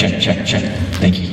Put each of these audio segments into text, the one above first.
Check, check, check. Thank you.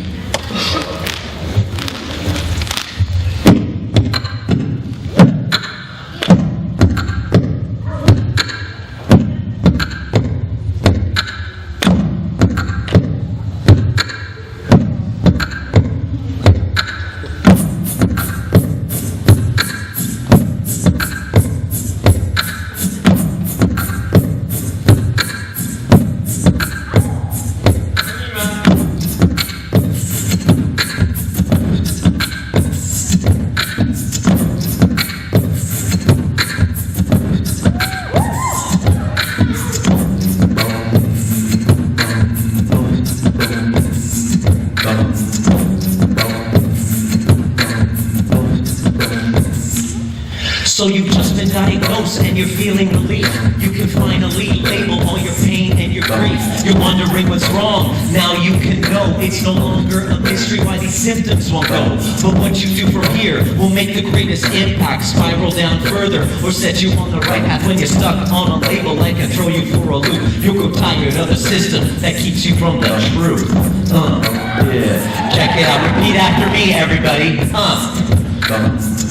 So you've just been diagnosed and you're feeling relief. You can finally label all your pain and your grief. You're wondering what's wrong. Now you can know it's no longer a mystery why these symptoms won't go. But what you do from here will make the greatest impact. Spiral down further or set you on the right path. When you're stuck on a label that can throw you for a loop, you'll go tired of the system that keeps you from the truth. Yeah. Check it out. Repeat after me, everybody.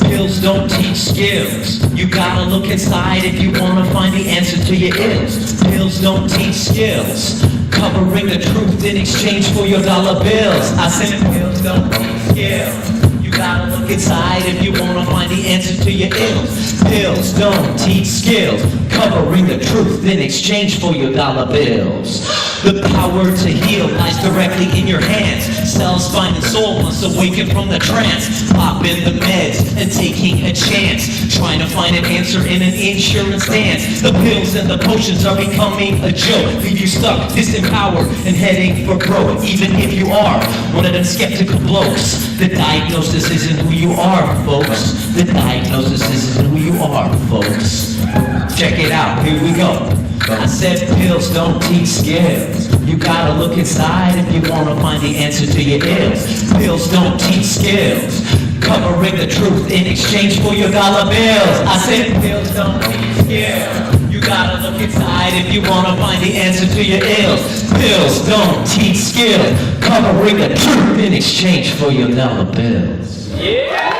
Pills don't teach skills. You gotta look inside if you wanna find the answer to your ills. Pills don't teach skills. Covering the truth in exchange for your dollar bills. I said pills don't teach skills. You gotta look inside if you wanna find the answer to your ills. Pills don't teach skills. Covering the truth in exchange for your dollar bills. The power to heal lies directly in your hands. Cell, spine, and soul must awaken from the trance. Pop in the meds and taking a chance. Trying to find an answer in an insurance dance. The pills and the potions are becoming a joke. Leave you stuck, disempowered, and heading for broke. Even if you are one of them skeptical blokes. The diagnosis isn't who you are, folks. The diagnosis isn't who you are, folks. Check it out, here we go. I said pills don't teach skills. You gotta look inside if you wanna find the answer to your ills. Pills don't teach skills. Covering the truth in exchange for your dollar bills. I said pills don't teach skills. You gotta look inside if you wanna find the answer to your ills. Pills don't teach skills. Covering the truth in exchange for your dollar bills. Yeah!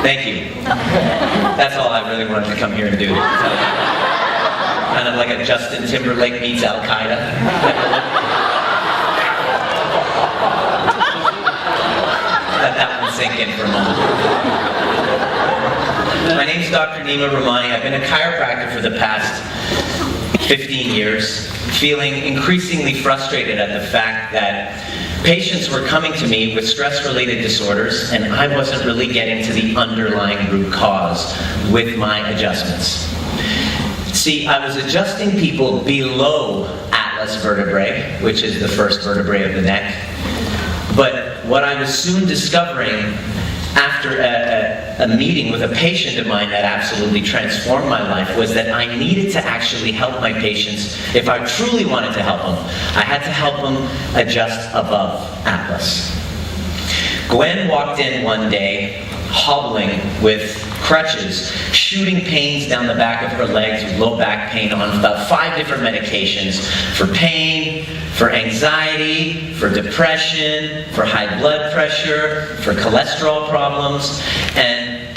Thank you. That's all I really wanted to come here and do. Kind of like a Justin Timberlake meets Al-Qaeda. Let that one sink in for a moment. My name's Dr. Nima Rahmany. I've been a chiropractor for the past 15 years, feeling increasingly frustrated at the fact that patients were coming to me with stress-related disorders, and I wasn't really getting to the underlying root cause with my adjustments. See, I was adjusting people below atlas vertebrae, which is the first vertebrae of the neck, but what I was soon discovering after a meeting with a patient of mine that absolutely transformed my life was that I needed to actually help my patients. If I truly wanted to help them, I had to help them adjust above atlas. Gwen walked in one day, hobbling with crutches, shooting pains down the back of her legs with low back pain on about 5 different medications for pain, for anxiety, for depression, for high blood pressure, for cholesterol problems. And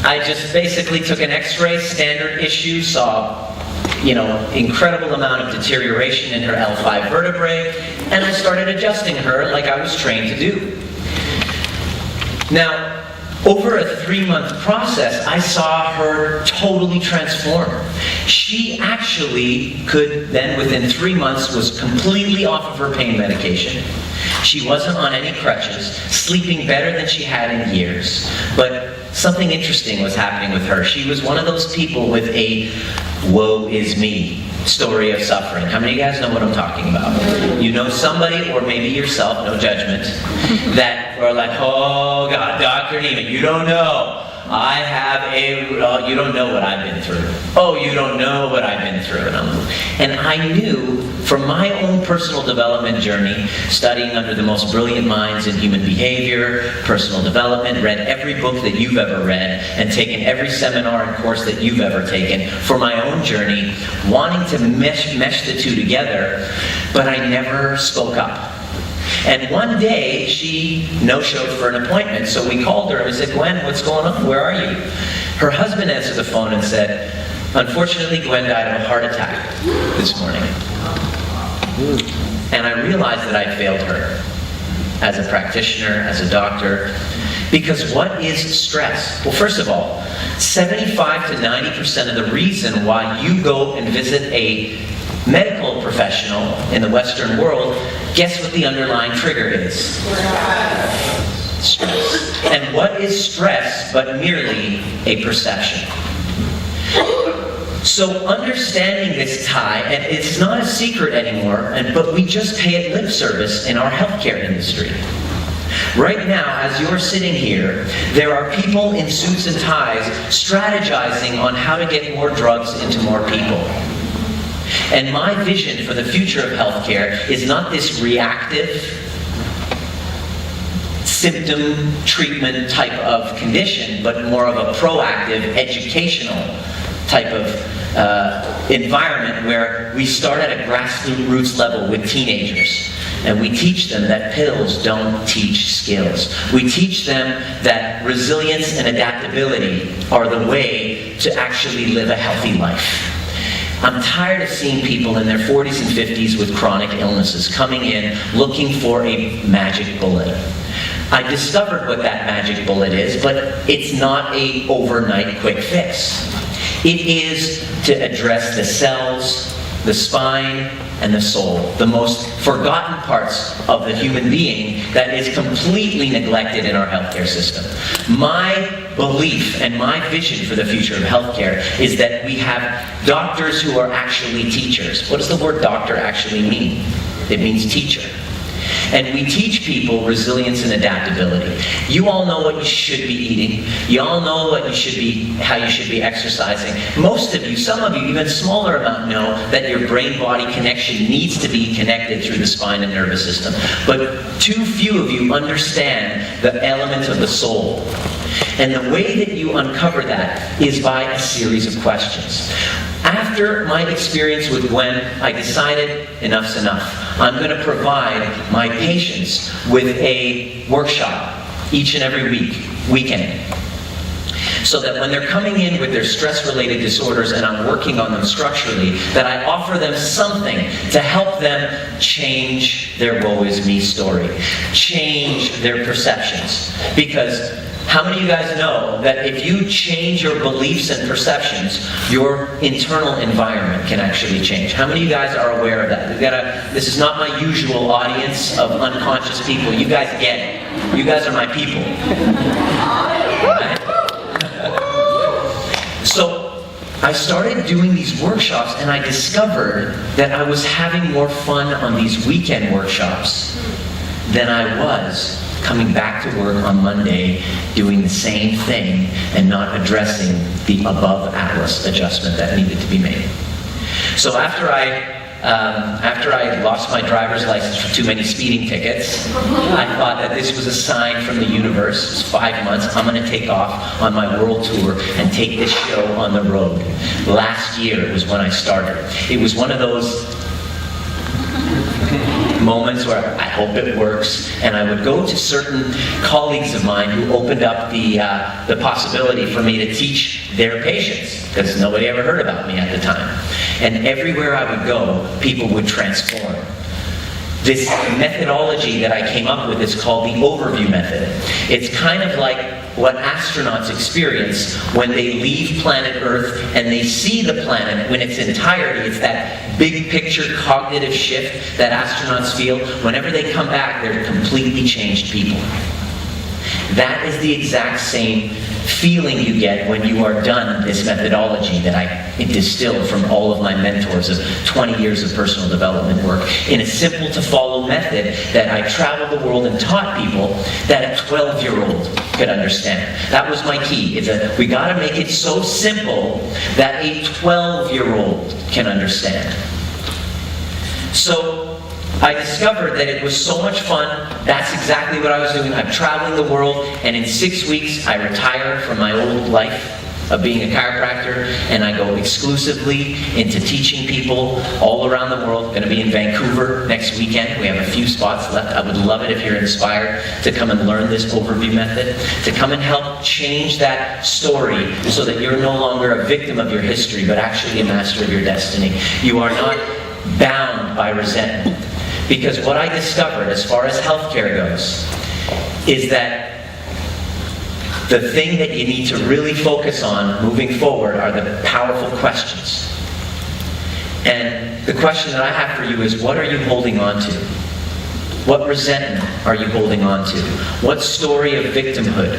I just basically took an x-ray, standard issue, saw incredible amount of deterioration in her L5 vertebrae, and I started adjusting her like I was trained to do. Now, over a 3-month process, I saw her totally transform. She actually could then, within 3 months, was completely off of her pain medication. She wasn't on any crutches, sleeping better than she had in years. But something interesting was happening with her. She was one of those people with a woe is me story of suffering. How many of you guys know what I'm talking about? You know somebody, or maybe yourself, no judgment, that are like, oh God, Dr. Nima, you don't know. I have you don't know what I've been through. Oh, you don't know what I've been through. And I knew from my own personal development journey, studying under the most brilliant minds in human behavior, personal development, read every book that you've ever read, and taken every seminar and course that you've ever taken, for my own journey, wanting to mesh the two together, but I never spoke up. And one day, she no-showed for an appointment, so we called her and we said, Gwen, what's going on? Where are you? Her husband answered the phone and said, unfortunately, Gwen died of a heart attack this morning. And I realized that I failed her as a practitioner, as a doctor, because what is stress? Well, first of all, 75 to 90% of the reason why you go and visit a medical professional in the Western world, guess what the underlying trigger is? Stress. And what is stress but merely a perception? So understanding this tie, and it's not a secret anymore, but we just pay it lip service in our healthcare industry. Right now, as you're sitting here, there are people in suits and ties strategizing on how to get more drugs into more people. And my vision for the future of healthcare is not this reactive symptom treatment type of condition, but more of a proactive, educational type of environment where we start at a grassroots level with teenagers. And we teach them that pills don't teach skills. We teach them that resilience and adaptability are the way to actually live a healthy life. I'm tired of seeing people in their 40s and 50s with chronic illnesses coming in looking for a magic bullet. I discovered what that magic bullet is, but it's not an overnight quick fix. It is to address the cells, the spine, and the soul, the most forgotten parts of the human being that is completely neglected in our healthcare system. My belief and my vision for the future of healthcare is that we have doctors who are actually teachers. What does the word doctor actually mean? It means teacher. And we teach people resilience and adaptability. You all know what you should be eating. You all know what you should be, how you should be exercising. Most of you, some of you, even smaller amount know that your brain-body connection needs to be connected through the spine and nervous system. But too few of you understand the element of the soul. And the way that you uncover that is by a series of questions. After my experience with Gwen, I decided enough's enough. I'm going to provide my patients with a workshop each and every weekend. So that when they're coming in with their stress-related disorders and I'm working on them structurally, that I offer them something to help them change their woe is me story, change their perceptions. Because how many of you guys know that if you change your beliefs and perceptions, your internal environment can actually change? How many of you guys are aware of that? This is not my usual audience of unconscious people. You guys get it. You guys are my people. Right? So I started doing these workshops and I discovered that I was having more fun on these weekend workshops than I was coming back to work on Monday doing the same thing and not addressing the above atlas adjustment that needed to be made. So after I lost my driver's license for too many speeding tickets, I thought that this was a sign from the universe. It was 5 months. I'm going to take off on my world tour and take this show on the road. Last year was when I started. It was one of those moments where I hope it works, and I would go to certain colleagues of mine who opened up the possibility for me to teach their patients, because nobody ever heard about me at the time. And everywhere I would go, people would transform. This methodology that I came up with is called the overview method. It's kind of like what astronauts experience when they leave planet Earth and they see the planet in its entirety. It's that big picture cognitive shift that astronauts feel. Whenever they come back, they're completely changed people. That is the exact same feeling you get when you are done this methodology that I distilled from all of my mentors of 20 years of personal development work in a simple to follow method that I traveled the world and taught people that a 12-year-old could understand. That was my key. We got to make it so simple that a 12-year-old can understand. So I discovered that it was so much fun. That's exactly what I was doing. I'm traveling the world, and in 6 weeks, I retired from my old life of being a chiropractor, and I go exclusively into teaching people all around the world. I'm going to be in Vancouver next weekend. We have a few spots left. I would love it if you're inspired to come and learn this overview method, to come and help change that story so that you're no longer a victim of your history, but actually a master of your destiny. You are not bound by resentment. Because what I discovered as far as healthcare goes is that the thing that you need to really focus on moving forward are the powerful questions. And the question that I have for you is, what are you holding on to? What resentment are you holding on to? What story of victimhood,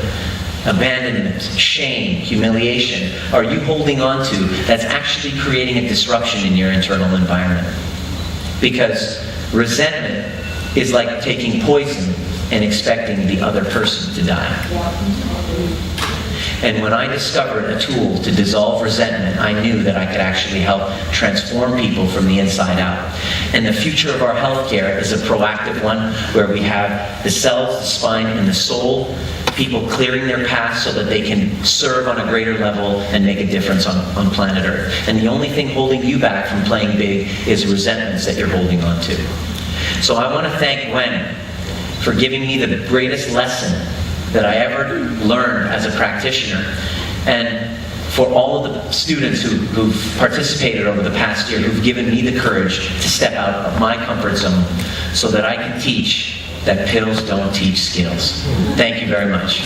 abandonment, shame, humiliation are you holding on to that's actually creating a disruption in your internal environment? Because resentment is like taking poison and expecting the other person to die. And when I discovered a tool to dissolve resentment, I knew that I could actually help transform people from the inside out. And the future of our healthcare is a proactive one where we have the cells, the spine, and the soul, people clearing their path so that they can serve on a greater level and make a difference on planet Earth. And the only thing holding you back from playing big is resentments that you're holding on to. So I want to thank Gwen for giving me the greatest lesson that I ever learned as a practitioner, and for all of the students who've participated over the past year, who've given me the courage to step out of my comfort zone so that I can teach that pills don't teach skills. Thank you very much.